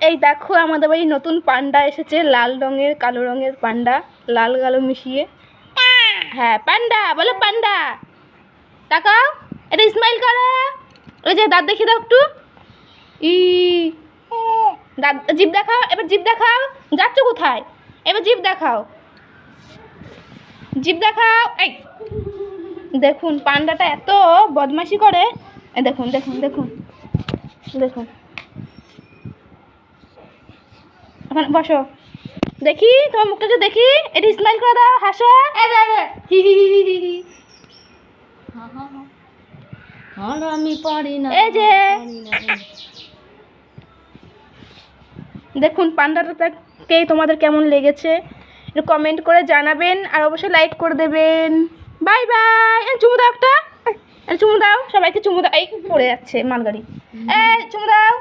এই দেখো আমাদের বাড়ি নতুন পান্ডা এসেছে, লাল রঙের কালো রঙের পান্ডা, লাল কালো মিশিয়ে। হ্যাঁ পান্ডা বলো, পান্ডা তাকাও, এটা স্মাইল করো। ওই যে দাঁত দেখিয়ে দাও একটু, ই দাঁত, জিভ দেখাও, এবার জিভ দেখাও। যাচ্ছ কোথায়? এবার জিভ দেখাও, জিভ দেখাও। এই দেখুন পান্ডাটা এত বদমাশি করে, দেখুন দেখুন দেখুন দেখুন। এখন বসো, দেখি তোমার মুখটা যে দেখি, এটা স্মাইল করে দাও, হাসো। হি হি হি হি হি। আমি পারি না। এই যে দেখুন পান্ডাটাকে তোমাদের কেমন লেগেছে একটু কমেন্ট করে জানাবেন, আর অবশ্যই লাইক করে দেবেন। Bye bye. চুমু দাও একটা, চুমু দাও, সবাইকে চুমু দাও। এই পড়ে যাচ্ছে মালগাড়ি, চুমু দাও।